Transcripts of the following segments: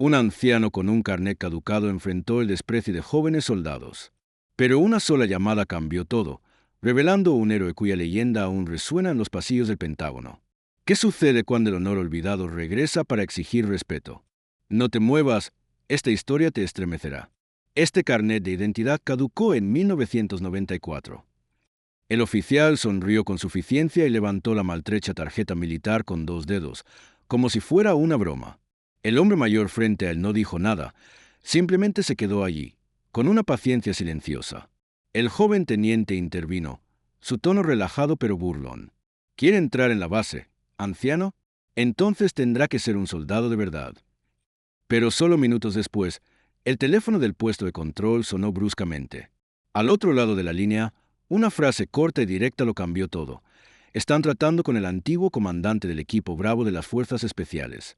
Un anciano con un carnet caducado enfrentó el desprecio de jóvenes soldados. Pero una sola llamada cambió todo, revelando un héroe cuya leyenda aún resuena en los pasillos del Pentágono. ¿Qué sucede cuando el honor olvidado regresa para exigir respeto? No te muevas, esta historia te estremecerá. Este carnet de identidad caducó en 1994. El oficial sonrió con suficiencia y levantó la maltrecha tarjeta militar con 2 dedos, como si fuera una broma. El hombre mayor frente a él no dijo nada, simplemente se quedó allí, con una paciencia silenciosa. El joven teniente intervino, su tono relajado pero burlón. ¿Quiere entrar en la base, anciano? Entonces tendrá que ser un soldado de verdad. Pero solo minutos después, el teléfono del puesto de control sonó bruscamente. Al otro lado de la línea, una frase corta y directa lo cambió todo. Están tratando con el antiguo comandante del equipo Bravo de las Fuerzas Especiales.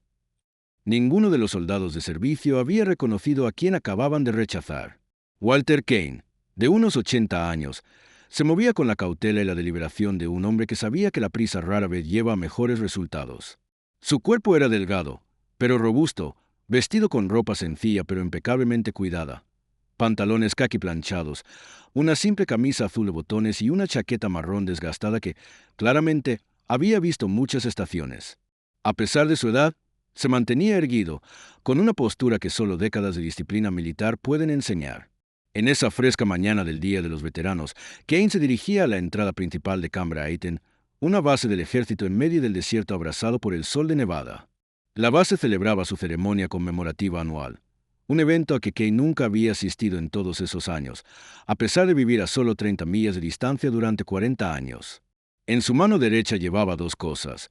Ninguno de los soldados de servicio había reconocido a quien acababan de rechazar. Walter Kane, de unos 80 años, se movía con la cautela y la deliberación de un hombre que sabía que la prisa rara vez lleva a mejores resultados. Su cuerpo era delgado, pero robusto, vestido con ropa sencilla pero impecablemente cuidada. Pantalones caqui planchados, una simple camisa azul de botones y una chaqueta marrón desgastada que, claramente, había visto muchas estaciones. A pesar de su edad, se mantenía erguido, con una postura que solo décadas de disciplina militar pueden enseñar. En esa fresca mañana del Día de los Veteranos, Kane se dirigía a la entrada principal de Camp Aiken, una base del ejército en medio del desierto abrasado por el sol de Nevada. La base celebraba su ceremonia conmemorativa anual, un evento a que Kane nunca había asistido en todos esos años, a pesar de vivir a solo 30 millas de distancia durante 40 años. En su mano derecha llevaba 2 cosas: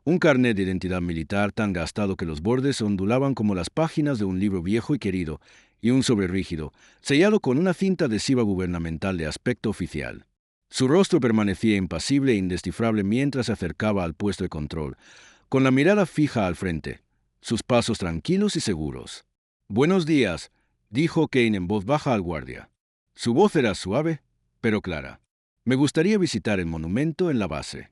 un carnet de identidad militar tan gastado que los bordes ondulaban como las páginas de un libro viejo y querido, y un sobre rígido, sellado con una cinta adhesiva gubernamental de aspecto oficial. Su rostro permanecía impasible e indescifrable mientras se acercaba al puesto de control, con la mirada fija al frente, sus pasos tranquilos y seguros. «Buenos días», dijo Kane en voz baja al guardia. Su voz era suave, pero clara. «Me gustaría visitar el monumento en la base».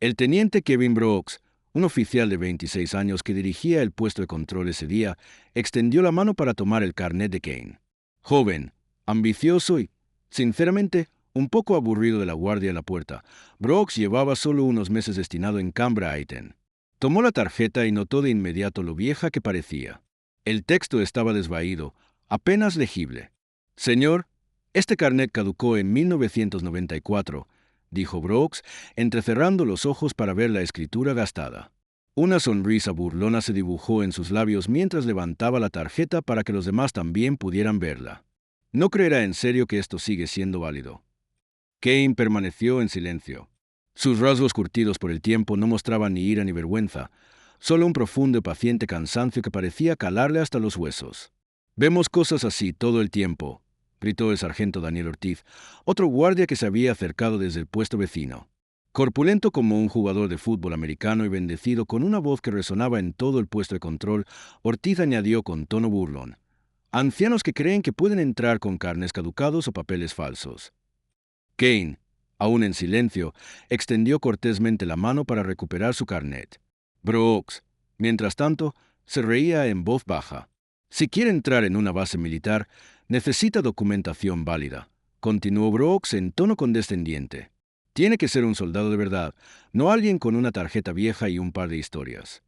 El teniente Kevin Brooks, un oficial de 26 años que dirigía el puesto de control ese día, extendió la mano para tomar el carnet de Kane. Joven, ambicioso y, sinceramente, un poco aburrido de la guardia en la puerta, Brooks llevaba solo unos meses destinado en Camp Aiken. Tomó la tarjeta y notó de inmediato lo vieja que parecía. El texto estaba desvaído, apenas legible. «Señor, este carnet caducó en 1994», dijo Brooks, entrecerrando los ojos para ver la escritura gastada. Una sonrisa burlona se dibujó en sus labios mientras levantaba la tarjeta para que los demás también pudieran verla. «No creerá en serio que esto sigue siendo válido». Kane permaneció en silencio. Sus rasgos curtidos por el tiempo no mostraban ni ira ni vergüenza, solo un profundo y paciente cansancio que parecía calarle hasta los huesos. «Vemos cosas así todo el tiempo», gritó el sargento Daniel Ortiz, otro guardia que se había acercado desde el puesto vecino. Corpulento como un jugador de fútbol americano y bendecido con una voz que resonaba en todo el puesto de control, Ortiz añadió con tono burlón: «Ancianos que creen que pueden entrar con carnes caducados o papeles falsos». Kane, aún en silencio, extendió cortésmente la mano para recuperar su carnet. Brooks, mientras tanto, se reía en voz baja. «Si quiere entrar en una base militar, necesita documentación válida», continuó Brooks en tono condescendiente. «Tiene que ser un soldado de verdad, no alguien con una tarjeta vieja y un par de historias».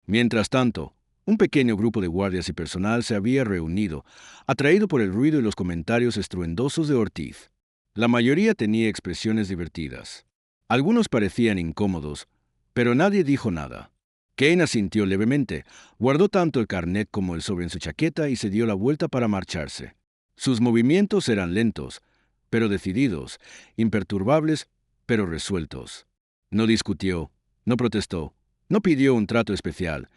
Mientras tanto, un pequeño grupo de guardias y personal se había reunido, atraído por el ruido y los comentarios estruendosos de Ortiz. La mayoría tenía expresiones divertidas. Algunos parecían incómodos, pero nadie dijo nada. Kane asintió levemente, guardó tanto el carnet como el sobre en su chaqueta y se dio la vuelta para marcharse. Sus movimientos eran lentos, pero decididos, imperturbables, pero resueltos. No discutió, no protestó, no pidió un trato especial.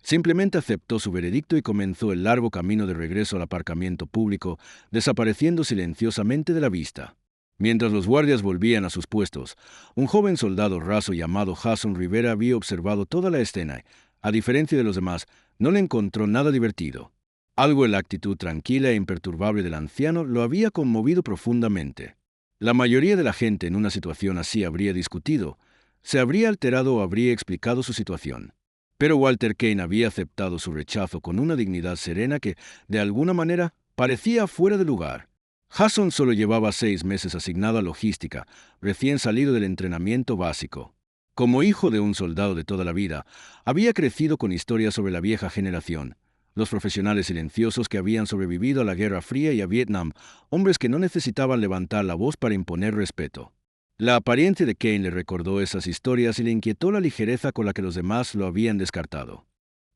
Simplemente aceptó su veredicto y comenzó el largo camino de regreso al aparcamiento público, desapareciendo silenciosamente de la vista. Mientras los guardias volvían a sus puestos, un joven soldado raso llamado Jason Rivera había observado toda la escena y, a diferencia de los demás, no le encontró nada divertido. Algo en la actitud tranquila e imperturbable del anciano lo había conmovido profundamente. La mayoría de la gente en una situación así habría discutido, se habría alterado o habría explicado su situación. Pero Walter Kane había aceptado su rechazo con una dignidad serena que, de alguna manera, parecía fuera de lugar. Jason solo llevaba 6 meses asignado a logística, recién salido del entrenamiento básico. Como hijo de un soldado de toda la vida, había crecido con historias sobre la vieja generación, los profesionales silenciosos que habían sobrevivido a la Guerra Fría y a Vietnam, hombres que no necesitaban levantar la voz para imponer respeto. La apariencia de Kane le recordó esas historias y le inquietó la ligereza con la que los demás lo habían descartado.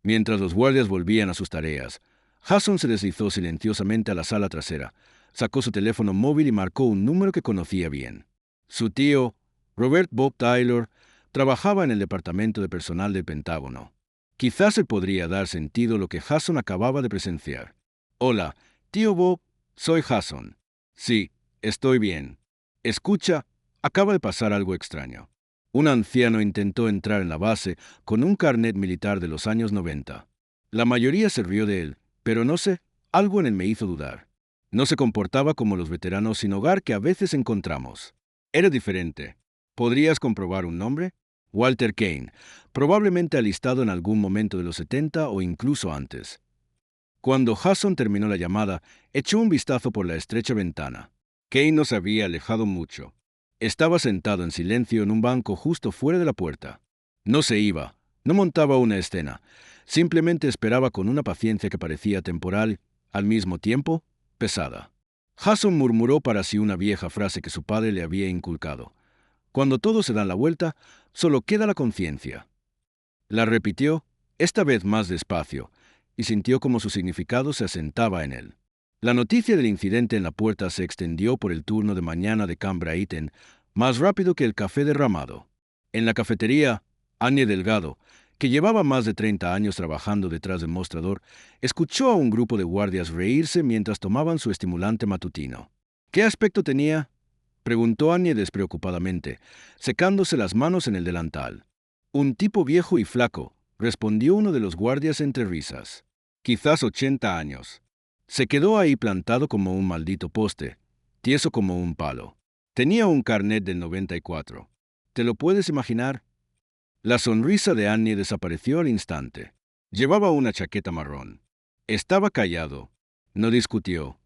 Mientras los guardias volvían a sus tareas, Jason se deslizó silenciosamente a la sala trasera, sacó su teléfono móvil y marcó un número que conocía bien. Su tío, Robert Bob Taylor, trabajaba en el departamento de personal del Pentágono. Quizás se podría dar sentido lo que Jason acababa de presenciar. Hola, tío Bob, soy Jason. Sí, estoy bien. Escucha, acaba de pasar algo extraño. Un anciano intentó entrar en la base con un carnet militar de los años 90. La mayoría se rió de él, pero no sé, algo en él me hizo dudar. No se comportaba como los veteranos sin hogar que a veces encontramos. Era diferente. ¿Podrías comprobar un nombre? Walter Kane, probablemente alistado en algún momento de los 70 o incluso antes. Cuando Jason terminó la llamada, echó un vistazo por la estrecha ventana. Kane no se había alejado mucho. Estaba sentado en silencio en un banco justo fuera de la puerta. No se iba, no montaba una escena, simplemente esperaba con una paciencia que parecía temporal, al mismo tiempo, pesada. Jason murmuró para sí una vieja frase que su padre le había inculcado. Cuando todos se dan la vuelta, solo queda la conciencia. La repitió, esta vez más despacio, y sintió como su significado se asentaba en él. La noticia del incidente en la puerta se extendió por el turno de mañana de Cambria Eaton más rápido que el café derramado. En la cafetería, Annie Delgado, que llevaba más de 30 años trabajando detrás del mostrador, escuchó a un grupo de guardias reírse mientras tomaban su estimulante matutino. ¿Qué aspecto tenía?, preguntó Annie despreocupadamente, secándose las manos en el delantal. Un tipo viejo y flaco, respondió uno de los guardias entre risas. Quizás 80 años. Se quedó ahí plantado como un maldito poste, tieso como un palo. Tenía un carnet del 94. ¿Te lo puedes imaginar? La sonrisa de Annie desapareció al instante. Llevaba una chaqueta marrón. Estaba callado. No discutió.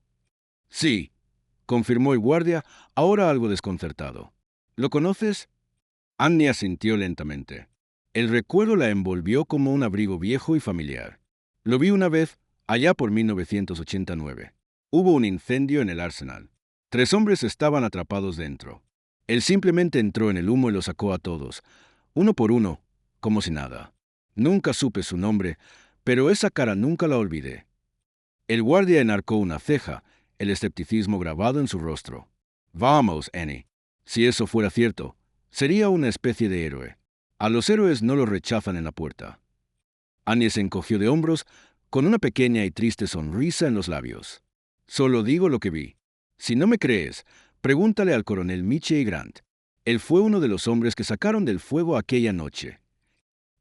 Sí, confirmó el guardia, ahora algo desconcertado. ¿Lo conoces? Annie asintió lentamente. El recuerdo la envolvió como un abrigo viejo y familiar. Lo vi una vez, allá por 1989. Hubo un incendio en el Arsenal. 3 hombres estaban atrapados dentro. Él simplemente entró en el humo y los sacó a todos, uno por uno, como si nada. Nunca supe su nombre, pero esa cara nunca la olvidé. El guardia enarcó una ceja, el escepticismo grabado en su rostro. Vamos, Annie. Si eso fuera cierto, sería una especie de héroe. A los héroes no los rechazan en la puerta. Annie se encogió de hombros, con una pequeña y triste sonrisa en los labios. Solo digo lo que vi. Si no me crees, pregúntale al coronel Michie Grant. Él fue uno de los hombres que sacaron del fuego aquella noche.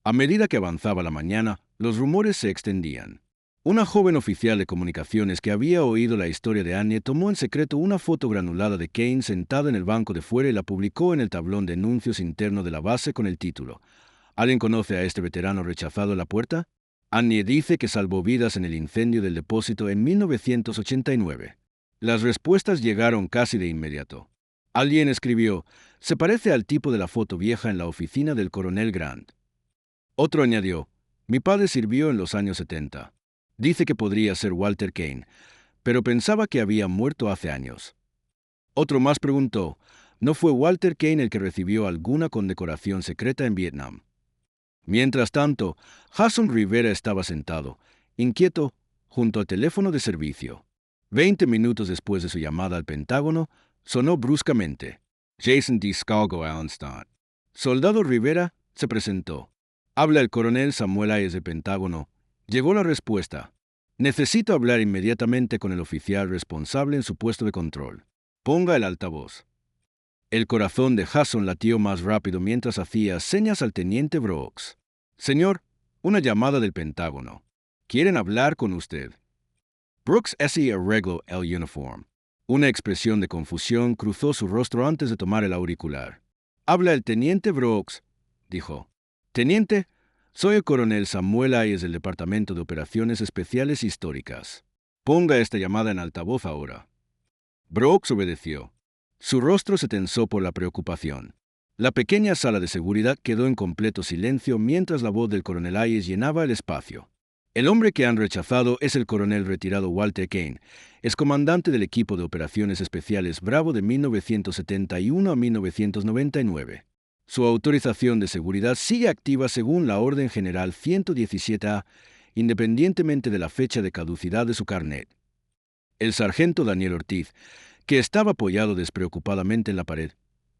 A medida que avanzaba la mañana, los rumores se extendían. Una joven oficial de comunicaciones que había oído la historia de Annie tomó en secreto una foto granulada de Kane sentado en el banco de fuera y la publicó en el tablón de anuncios interno de la base con el título: ¿Alguien conoce a este veterano rechazado en la puerta? Annie dice que salvó vidas en el incendio del depósito en 1989. Las respuestas llegaron casi de inmediato. Alguien escribió: se parece al tipo de la foto vieja en la oficina del coronel Grant. Otro añadió: mi padre sirvió en los años 70. Dice que podría ser Walter Kane, pero pensaba que había muerto hace años. Otro más preguntó: ¿no fue Walter Kane el que recibió alguna condecoración secreta en Vietnam? Mientras tanto, Jason Rivera estaba sentado, inquieto, junto al teléfono de servicio. 20 minutos después de su llamada al Pentágono, sonó bruscamente. Jason D. Scalgo Allenstadt. Soldado Rivera se presentó. Habla el coronel Samuel Ayers del Pentágono. Llegó la respuesta. Necesito hablar inmediatamente con el oficial responsable en su puesto de control. Ponga el altavoz. El corazón de Jason latió más rápido mientras hacía señas al teniente Brooks. Señor, una llamada del Pentágono. Quieren hablar con usted. Brooks se arregló el uniforme. Una expresión de confusión cruzó su rostro antes de tomar el auricular. Habla el teniente Brooks, dijo. Teniente, Soy el coronel Samuel Hayes del Departamento de Operaciones Especiales Históricas. Ponga esta llamada en altavoz ahora. Brooks obedeció. Su rostro se tensó por la preocupación. La pequeña sala de seguridad quedó en completo silencio mientras la voz del coronel Hayes llenaba el espacio. El hombre que han rechazado es el coronel retirado Walter Kane, excomandante del equipo de operaciones especiales Bravo de 1971 a 1999. Su autorización de seguridad sigue activa según la Orden General 117A, independientemente de la fecha de caducidad de su carnet. El sargento Daniel Ortiz, que estaba apoyado despreocupadamente en la pared,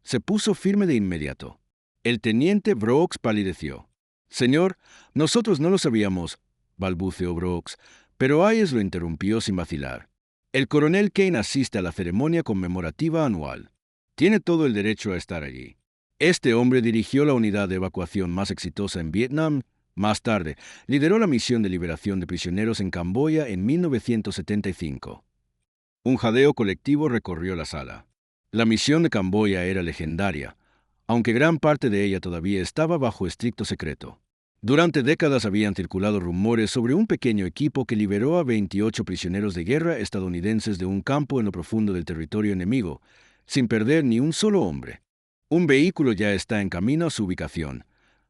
se puso firme de inmediato. El teniente Brooks palideció. «Señor, nosotros no lo sabíamos», balbuceó Brooks, pero Hayes lo interrumpió sin vacilar. «El coronel Kane asiste a la ceremonia conmemorativa anual. Tiene todo el derecho a estar allí. Este hombre dirigió la unidad de evacuación más exitosa en Vietnam. Más tarde, lideró la misión de liberación de prisioneros en Camboya en 1975. Un jadeo colectivo recorrió la sala. La misión de Camboya era legendaria, aunque gran parte de ella todavía estaba bajo estricto secreto. Durante décadas habían circulado rumores sobre un pequeño equipo que liberó a 28 prisioneros de guerra estadounidenses de un campo en lo profundo del territorio enemigo, sin perder ni un solo hombre. Un vehículo ya está en camino a su ubicación,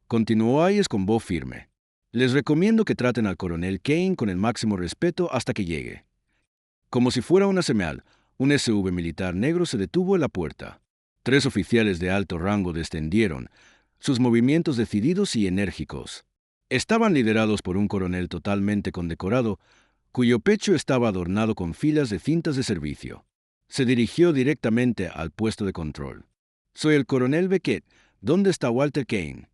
continuó Hayes con voz firme. Les recomiendo que traten al coronel Kane con el máximo respeto hasta que llegue. Como si fuera una señal, un SUV militar negro se detuvo en la puerta. 3 oficiales de alto rango descendieron, sus movimientos decididos y enérgicos. Estaban liderados por un coronel totalmente condecorado, cuyo pecho estaba adornado con filas de cintas de servicio. Se dirigió directamente al puesto de control. «Soy el coronel Beckett. ¿Dónde está Walter Kane?»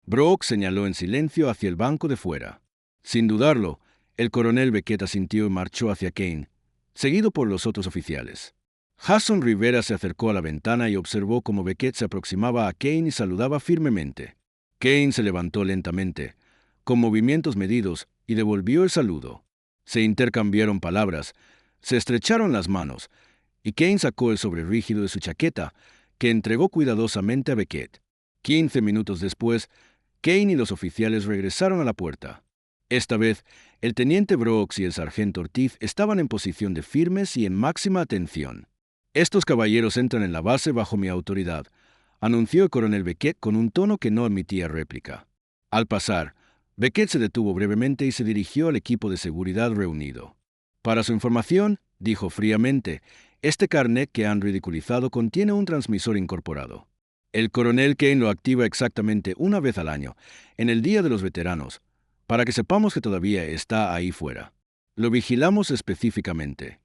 Brooks señaló en silencio hacia el banco de fuera. Sin dudarlo, el coronel Beckett asintió y marchó hacia Kane, seguido por los otros oficiales. Jason Rivera se acercó a la ventana y observó cómo Beckett se aproximaba a Kane y saludaba firmemente. Kane se levantó lentamente, con movimientos medidos, y devolvió el saludo. Se intercambiaron palabras, se estrecharon las manos, y Kane sacó el sobre rígido de su chaqueta, que entregó cuidadosamente a Beckett. 15 minutos después, Kane y los oficiales regresaron a la puerta. Esta vez, el teniente Brooks y el sargento Ortiz estaban en posición de firmes y en máxima atención. «Estos caballeros entran en la base bajo mi autoridad», anunció el coronel Beckett con un tono que no admitía réplica. Al pasar, Beckett se detuvo brevemente y se dirigió al equipo de seguridad reunido. «Para su información», dijo fríamente, «este carnet que han ridiculizado contiene un transmisor incorporado. El coronel Kane lo activa exactamente una vez al año, en el Día de los Veteranos, para que sepamos que todavía está ahí fuera. Lo vigilamos específicamente».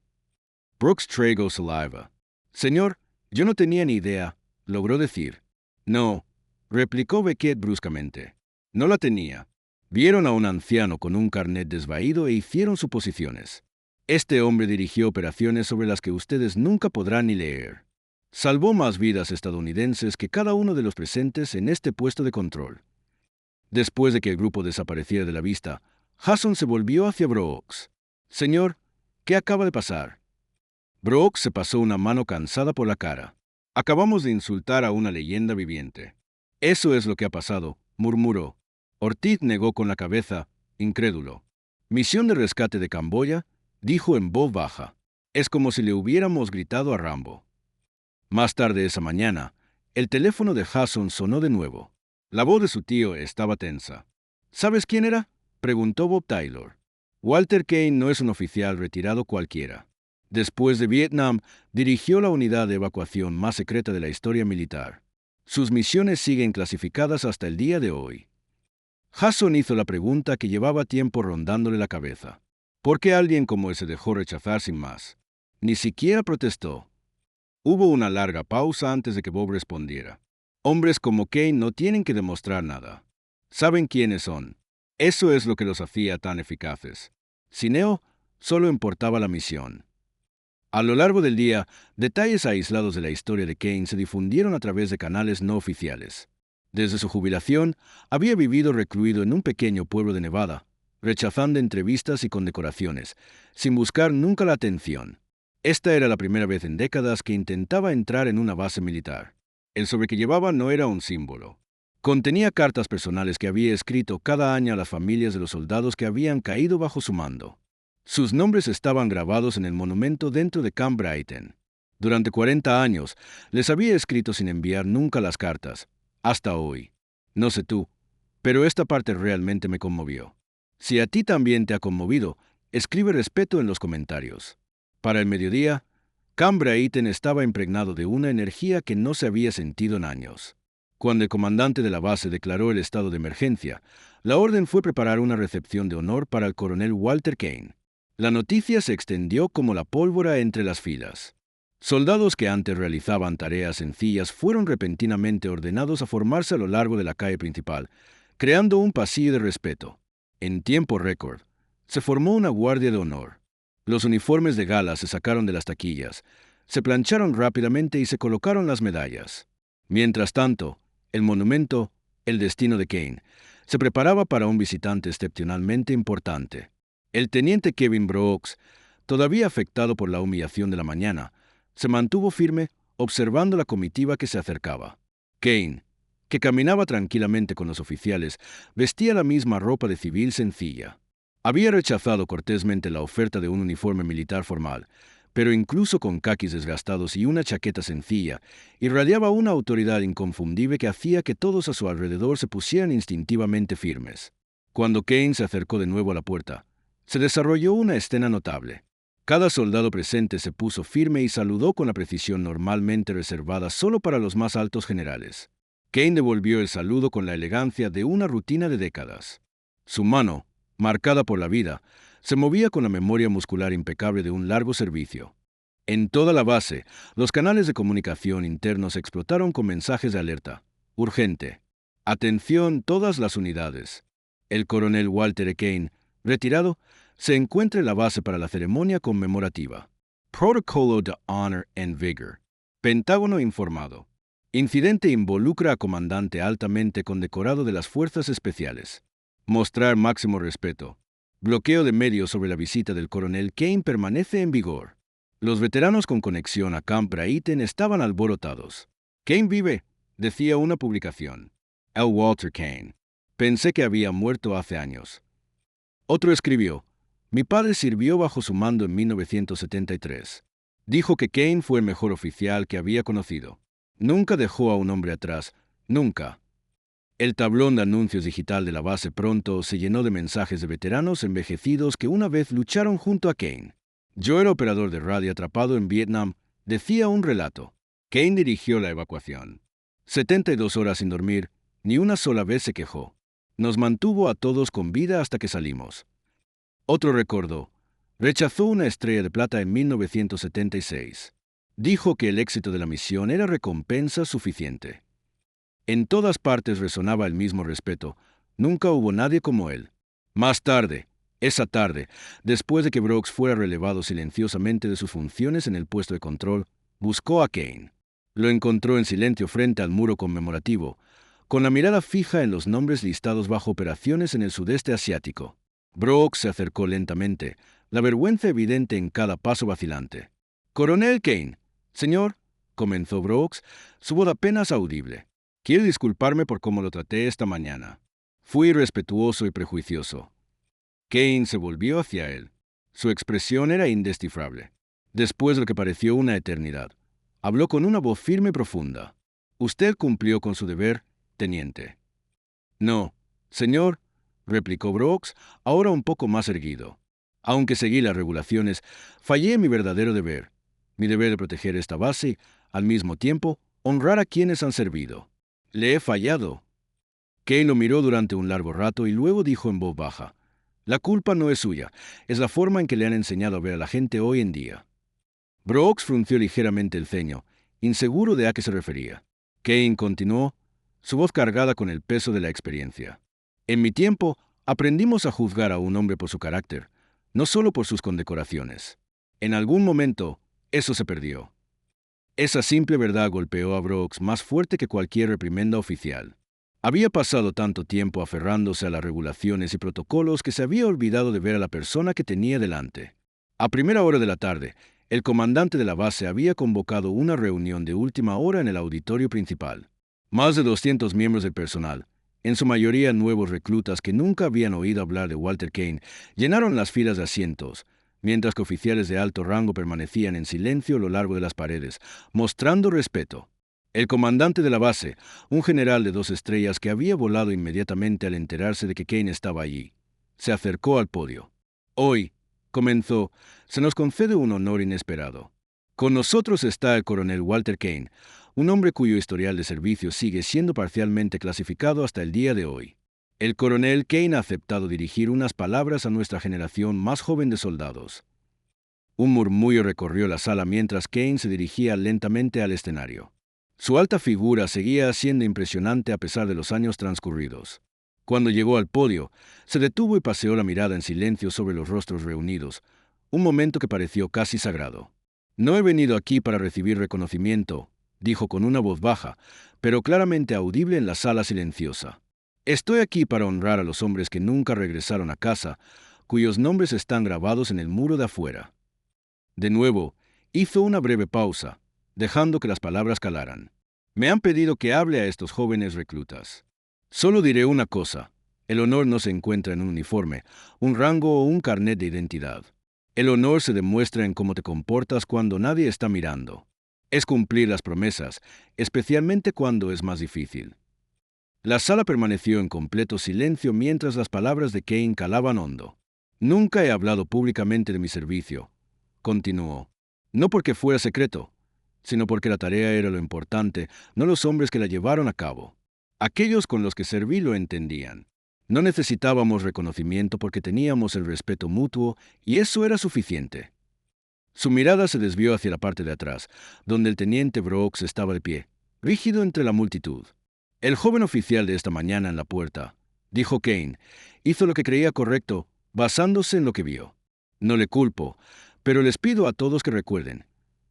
Brooks tragó saliva. «Señor, yo no tenía ni idea», logró decir. «No», replicó Beckett bruscamente. «No la tenía. Vieron a un anciano con un carnet desvaído e hicieron suposiciones. Este hombre dirigió operaciones sobre las que ustedes nunca podrán ni leer. Salvó más vidas estadounidenses que cada uno de los presentes en este puesto de control». Después de que el grupo desapareciera de la vista, Jason se volvió hacia Brooks. «Señor, ¿qué acaba de pasar?» Brooks se pasó una mano cansada por la cara. «Acabamos de insultar a una leyenda viviente». «Eso es lo que ha pasado», murmuró. Ortiz negó con la cabeza, incrédulo. «Misión de rescate de Camboya», dijo en voz baja. Es como si le hubiéramos gritado a Rambo. Más tarde esa mañana, el teléfono de Jason sonó de nuevo. La voz de su tío estaba tensa. «¿Sabes quién era?», preguntó Bob Taylor. «Walter Kane no es un oficial retirado cualquiera. Después de Vietnam, dirigió la unidad de evacuación más secreta de la historia militar. Sus misiones siguen clasificadas hasta el día de hoy». Jason hizo la pregunta que llevaba tiempo rondándole la cabeza. ¿Por qué alguien como ese dejó rechazar sin más? Ni siquiera protestó. Hubo una larga pausa antes de que Bob respondiera. «Hombres como Kane no tienen que demostrar nada. Saben quiénes son. Eso es lo que los hacía tan eficaces. Sin ello, solo importaba la misión». A lo largo del día, detalles aislados de la historia de Kane se difundieron a través de canales no oficiales. Desde su jubilación, había vivido recluido en un pequeño pueblo de Nevada, rechazando entrevistas y condecoraciones, sin buscar nunca la atención. Esta era la primera vez en décadas que intentaba entrar en una base militar. El sobre que llevaba no era un símbolo. Contenía cartas personales que había escrito cada año a las familias de los soldados que habían caído bajo su mando. Sus nombres estaban grabados en el monumento dentro de Camp Bryton. Durante 40 años les había escrito sin enviar nunca las cartas, hasta hoy. No sé tú, pero esta parte realmente me conmovió. Si a ti también te ha conmovido, escribe respeto en los comentarios. Para el mediodía, Camp Bryton estaba impregnado de una energía que no se había sentido en años. Cuando el comandante de la base declaró el estado de emergencia, la orden fue preparar una recepción de honor para el coronel Walter Kane. La noticia se extendió como la pólvora entre las filas. Soldados que antes realizaban tareas sencillas fueron repentinamente ordenados a formarse a lo largo de la calle principal, creando un pasillo de respeto. En tiempo récord, se formó una guardia de honor. Los uniformes de gala se sacaron de las taquillas, se plancharon rápidamente y se colocaron las medallas. Mientras tanto, el monumento, el destino de Kane, se preparaba para un visitante excepcionalmente importante. El teniente Kevin Brooks, todavía afectado por la humillación de la mañana, se mantuvo firme observando la comitiva que se acercaba. Kane, que caminaba tranquilamente con los oficiales, vestía la misma ropa de civil sencilla. Había rechazado cortésmente la oferta de un uniforme militar formal, pero incluso con caquis desgastados y una chaqueta sencilla, irradiaba una autoridad inconfundible que hacía que todos a su alrededor se pusieran instintivamente firmes. Cuando Kane se acercó de nuevo a la puerta, se desarrolló una escena notable. Cada soldado presente se puso firme y saludó con la precisión normalmente reservada solo para los más altos generales. Kane devolvió el saludo con la elegancia de una rutina de décadas. Su mano, marcada por la vida, se movía con la memoria muscular impecable de un largo servicio. En toda la base, los canales de comunicación internos explotaron con mensajes de alerta. Urgente. Atención todas las unidades. El coronel Walter E. Kane, retirado, se encuentra en la base para la ceremonia conmemorativa. Protocolo de Honor and Vigor. Pentágono informado. Incidente involucra a comandante altamente condecorado de las Fuerzas Especiales. Mostrar máximo respeto. Bloqueo de medios sobre la visita del coronel Kane permanece en vigor. Los veteranos con conexión a Camp Bryton estaban alborotados. Kane vive, decía una publicación. El Walter Kane. Pensé que había muerto hace años. Otro escribió, mi padre sirvió bajo su mando en 1973. Dijo que Kane fue el mejor oficial que había conocido. Nunca dejó a un hombre atrás, nunca. El tablón de anuncios digital de la base pronto se llenó de mensajes de veteranos envejecidos que una vez lucharon junto a Kane. Yo era operador de radio atrapado en Vietnam, decía un relato. Kane dirigió la evacuación. 72 horas sin dormir, ni una sola vez se quejó. Nos mantuvo a todos con vida hasta que salimos. Otro recordó. Rechazó una estrella de plata en 1976. Dijo que el éxito de la misión era recompensa suficiente. En todas partes resonaba el mismo respeto. Nunca hubo nadie como él. Más tarde, esa tarde, después de que Brooks fuera relevado silenciosamente de sus funciones en el puesto de control, buscó a Kane. Lo encontró en silencio frente al muro conmemorativo, con la mirada fija en los nombres listados bajo operaciones en el sudeste asiático. Brooks se acercó lentamente, la vergüenza evidente en cada paso vacilante. «Coronel Kane, señor», comenzó Brooks, su voz apenas audible. «Quiero disculparme por cómo lo traté esta mañana. Fui irrespetuoso y prejuicioso». Kane se volvió hacia él. Su expresión era indescifrable. Después de lo que pareció una eternidad, habló con una voz firme y profunda. «Usted cumplió con su deber, teniente». «No, señor», replicó Brooks, ahora un poco más erguido. «Aunque seguí las regulaciones, fallé en mi verdadero deber. Mi deber de proteger esta base y, al mismo tiempo, honrar a quienes han servido. Le he fallado». Kane lo miró durante un largo rato y luego dijo en voz baja, «La culpa no es suya, es la forma en que le han enseñado a ver a la gente hoy en día». Brooks frunció ligeramente el ceño, inseguro de a qué se refería. Kane continuó, su voz cargada con el peso de la experiencia. «En mi tiempo, aprendimos a juzgar a un hombre por su carácter, no solo por sus condecoraciones. En algún momento, eso se perdió». Esa simple verdad golpeó a Brooks más fuerte que cualquier reprimenda oficial. Había pasado tanto tiempo aferrándose a las regulaciones y protocolos que se había olvidado de ver a la persona que tenía delante. A primera hora de la tarde, el comandante de la base había convocado una reunión de última hora en el auditorio principal. Más de 200 miembros del personal, en su mayoría nuevos reclutas que nunca habían oído hablar de Walter Kane, llenaron las filas de asientos, mientras que oficiales de alto rango permanecían en silencio a lo largo de las paredes, mostrando respeto. El comandante de la base, un general de 2 estrellas que había volado inmediatamente al enterarse de que Kane estaba allí, se acercó al podio. Hoy, comenzó, se nos concede un honor inesperado. Con nosotros está el coronel Walter Kane, un hombre cuyo historial de servicio sigue siendo parcialmente clasificado hasta el día de hoy. El coronel Kane ha aceptado dirigir unas palabras a nuestra generación más joven de soldados. Un murmullo recorrió la sala mientras Kane se dirigía lentamente al escenario. Su alta figura seguía siendo impresionante a pesar de los años transcurridos. Cuando llegó al podio, se detuvo y paseó la mirada en silencio sobre los rostros reunidos, un momento que pareció casi sagrado. No he venido aquí para recibir reconocimiento, dijo con una voz baja, pero claramente audible en la sala silenciosa. Estoy aquí para honrar a los hombres que nunca regresaron a casa, cuyos nombres están grabados en el muro de afuera. De nuevo, hizo una breve pausa, dejando que las palabras calaran. Me han pedido que hable a estos jóvenes reclutas. Solo diré una cosa. El honor no se encuentra en un uniforme, un rango o un carnet de identidad. El honor se demuestra en cómo te comportas cuando nadie está mirando. Es cumplir las promesas, especialmente cuando es más difícil. La sala permaneció en completo silencio mientras las palabras de Kane calaban hondo. Nunca he hablado públicamente de mi servicio, continuó. No porque fuera secreto, sino porque la tarea era lo importante, no los hombres que la llevaron a cabo. Aquellos con los que serví lo entendían. No necesitábamos reconocimiento porque teníamos el respeto mutuo y eso era suficiente. Su mirada se desvió hacia la parte de atrás, donde el teniente Brooks estaba de pie, rígido entre la multitud. El joven oficial de esta mañana en la puerta, dijo Kane, hizo lo que creía correcto, basándose en lo que vio. No le culpo, pero les pido a todos que recuerden,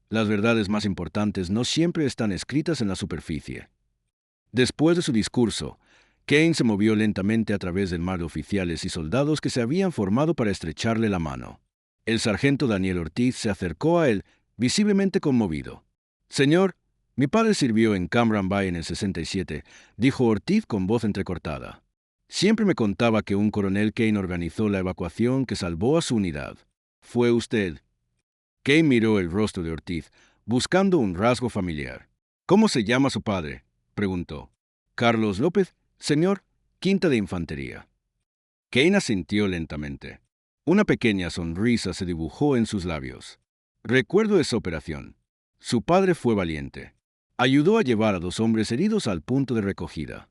las verdades más importantes no siempre están escritas en la superficie. Después de su discurso, Kane se movió lentamente a través del mar de oficiales y soldados que se habían formado para estrecharle la mano. El sargento Daniel Ortiz se acercó a él, visiblemente conmovido. Señor, mi padre sirvió en Cam Ranh en el 67, dijo Ortiz con voz entrecortada. Siempre me contaba que un coronel Kane organizó la evacuación que salvó a su unidad. ¿Fue usted? Kane miró el rostro de Ortiz, buscando un rasgo familiar. ¿Cómo se llama su padre?, preguntó. Carlos López, señor, quinta de infantería. Kane asintió lentamente. Una pequeña sonrisa se dibujó en sus labios. Recuerdo esa operación. Su padre fue valiente. Ayudó a llevar a 2 hombres heridos al punto de recogida.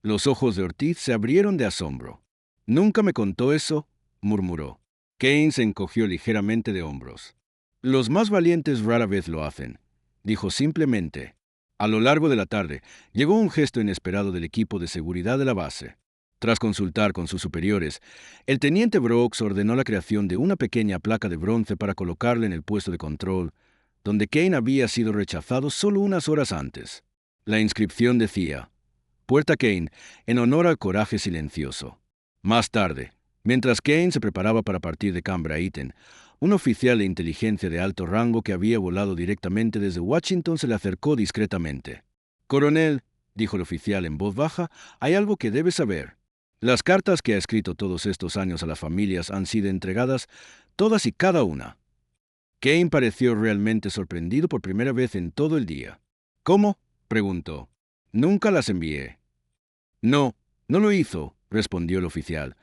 Los ojos de Ortiz se abrieron de asombro. «Nunca me contó eso», murmuró. Kane se encogió ligeramente de hombros. «Los más valientes rara vez lo hacen», dijo simplemente. A lo largo de la tarde, llegó un gesto inesperado del equipo de seguridad de la base. Tras consultar con sus superiores, el teniente Brooks ordenó la creación de una pequeña placa de bronce para colocarla en el puesto de control, donde Kane había sido rechazado solo unas horas antes. La inscripción decía: Puerta Kane, en honor al coraje silencioso. Más tarde, mientras Kane se preparaba para partir de Cam Ranh, un oficial de inteligencia de alto rango que había volado directamente desde Washington se le acercó discretamente. «Coronel», dijo el oficial en voz baja, «hay algo que debe saber. Las cartas que ha escrito todos estos años a las familias han sido entregadas, todas y cada una». Kane pareció realmente sorprendido por primera vez en todo el día. «¿Cómo?», preguntó. «Nunca las envié». «No, no lo hizo», respondió el oficial,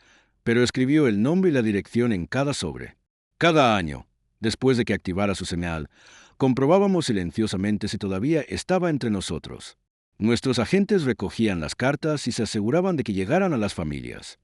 pero escribió el nombre y la dirección en cada sobre. Cada año, después de que activara su señal, comprobábamos silenciosamente si todavía estaba entre nosotros. Nuestros agentes recogían las cartas y se aseguraban de que llegaran a las familias.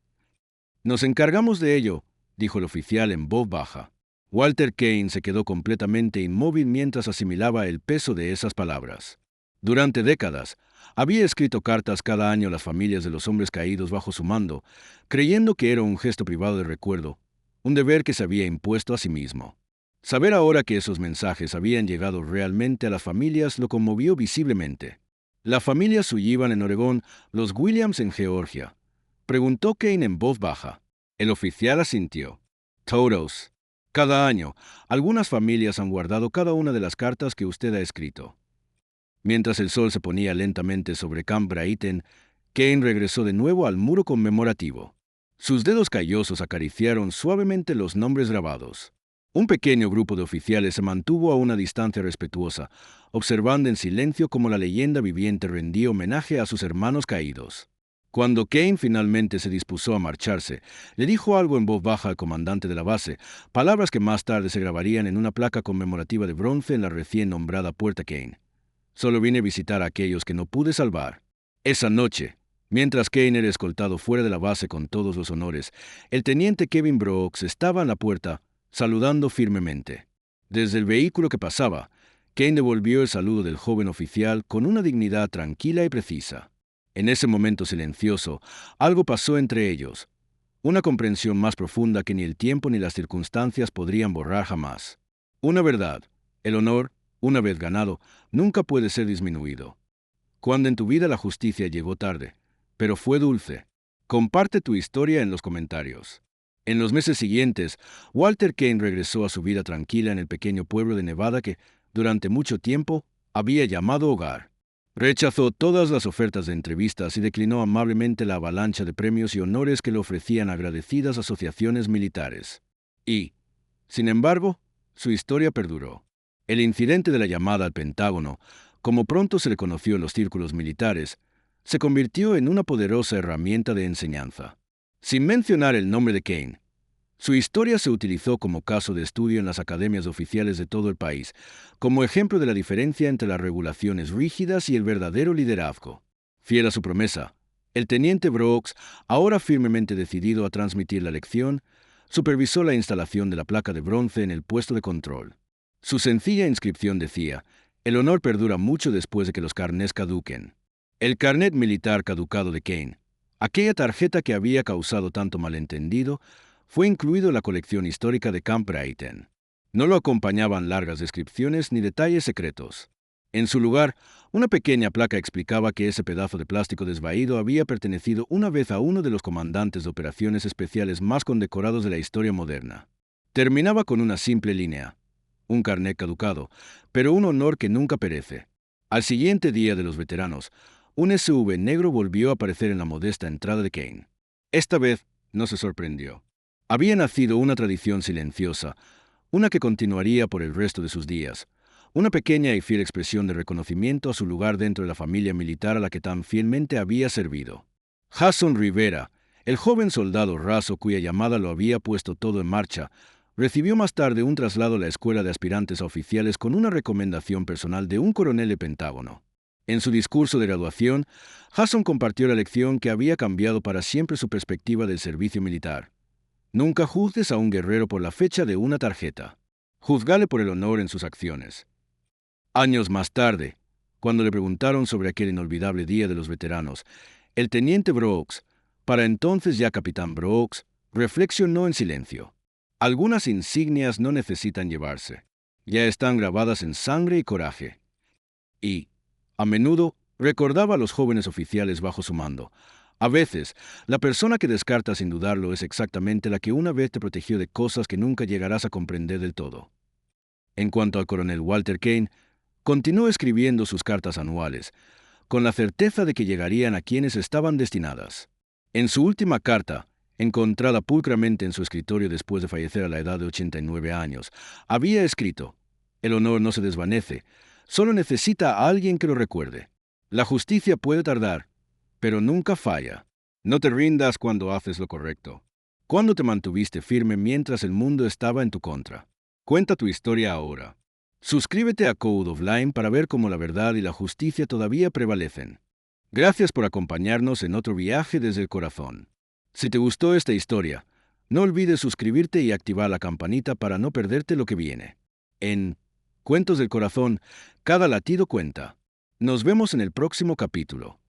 «Nos encargamos de ello», dijo el oficial en voz baja. Walter Kane se quedó completamente inmóvil mientras asimilaba el peso de esas palabras. Durante décadas, había escrito cartas cada año a las familias de los hombres caídos bajo su mando, creyendo que era un gesto privado de recuerdo, un deber que se había impuesto a sí mismo. Saber ahora que esos mensajes habían llegado realmente a las familias lo conmovió visiblemente. «¿La familia Sullivan en Oregón, los Williams en Georgia?», preguntó Kane en voz baja. El oficial asintió. «Todos. Cada año, algunas familias han guardado cada una de las cartas que usted ha escrito». Mientras el sol se ponía lentamente sobre Camp Brighton, Kane regresó de nuevo al muro conmemorativo. Sus dedos callosos acariciaron suavemente los nombres grabados. Un pequeño grupo de oficiales se mantuvo a una distancia respetuosa, observando en silencio cómo la leyenda viviente rendía homenaje a sus hermanos caídos. Cuando Kane finalmente se dispuso a marcharse, le dijo algo en voz baja al comandante de la base, palabras que más tarde se grabarían en una placa conmemorativa de bronce en la recién nombrada Puerta Kane. Solo vine a visitar a aquellos que no pude salvar. Esa noche, mientras Kane era escoltado fuera de la base con todos los honores, el teniente Kevin Brooks estaba en la puerta, saludando firmemente. Desde el vehículo que pasaba, Kane devolvió el saludo del joven oficial con una dignidad tranquila y precisa. En ese momento silencioso, algo pasó entre ellos, una comprensión más profunda que ni el tiempo ni las circunstancias podrían borrar jamás. Una verdad, el honor, una vez ganado, nunca puede ser disminuido. Cuando en tu vida la justicia llegó tarde, pero fue dulce. Comparte tu historia en los comentarios. En los meses siguientes, Walter Kane regresó a su vida tranquila en el pequeño pueblo de Nevada que, durante mucho tiempo, había llamado hogar. Rechazó todas las ofertas de entrevistas y declinó amablemente la avalancha de premios y honores que le ofrecían agradecidas asociaciones militares. Y, sin embargo, su historia perduró. El incidente de la llamada al Pentágono, como pronto se le conoció en los círculos militares, se convirtió en una poderosa herramienta de enseñanza. Sin mencionar el nombre de Kane, su historia se utilizó como caso de estudio en las academias oficiales de todo el país, como ejemplo de la diferencia entre las regulaciones rígidas y el verdadero liderazgo. Fiel a su promesa, el teniente Brooks, ahora firmemente decidido a transmitir la lección, supervisó la instalación de la placa de bronce en el puesto de control. Su sencilla inscripción decía: "El honor perdura mucho después de que los carnés caduquen". El carnet militar caducado de Kane, aquella tarjeta que había causado tanto malentendido, fue incluido en la colección histórica de Camp Brighton. No lo acompañaban largas descripciones ni detalles secretos. En su lugar, una pequeña placa explicaba que ese pedazo de plástico desvaído había pertenecido una vez a uno de los comandantes de operaciones especiales más condecorados de la historia moderna. Terminaba con una simple línea: un carnet caducado, pero un honor que nunca perece. Al siguiente día de los veteranos, un SUV negro volvió a aparecer en la modesta entrada de Kane. Esta vez no se sorprendió. Había nacido una tradición silenciosa, una que continuaría por el resto de sus días, una pequeña y fiel expresión de reconocimiento a su lugar dentro de la familia militar a la que tan fielmente había servido. Jason Rivera, el joven soldado raso cuya llamada lo había puesto todo en marcha, recibió más tarde un traslado a la escuela de aspirantes a oficiales con una recomendación personal de un coronel de Pentágono. En su discurso de graduación, Jason compartió la lección que había cambiado para siempre su perspectiva del servicio militar. Nunca juzgues a un guerrero por la fecha de una tarjeta. Juzgale por el honor en sus acciones. Años más tarde, cuando le preguntaron sobre aquel inolvidable día de los veteranos, el teniente Brooks, para entonces ya capitán Brooks, reflexionó en silencio. Algunas insignias no necesitan llevarse. Ya están grabadas en sangre y coraje. Y, a menudo, recordaba a los jóvenes oficiales bajo su mando. A veces, la persona que descartas sin dudarlo es exactamente la que una vez te protegió de cosas que nunca llegarás a comprender del todo. En cuanto al coronel Walter Kane, continuó escribiendo sus cartas anuales, con la certeza de que llegarían a quienes estaban destinadas. En su última carta, encontrada pulcramente en su escritorio después de fallecer a la edad de 89 años, había escrito: "El honor no se desvanece, solo necesita a alguien que lo recuerde. La justicia puede tardar, pero nunca falla. No te rindas cuando haces lo correcto. Cuando te mantuviste firme mientras el mundo estaba en tu contra. Cuenta tu historia ahora". Suscríbete a Code of Lime para ver cómo la verdad y la justicia todavía prevalecen. Gracias por acompañarnos en otro viaje desde el corazón. Si te gustó esta historia, no olvides suscribirte y activar la campanita para no perderte lo que viene. En Cuentos del Corazón, cada latido cuenta. Nos vemos en el próximo capítulo.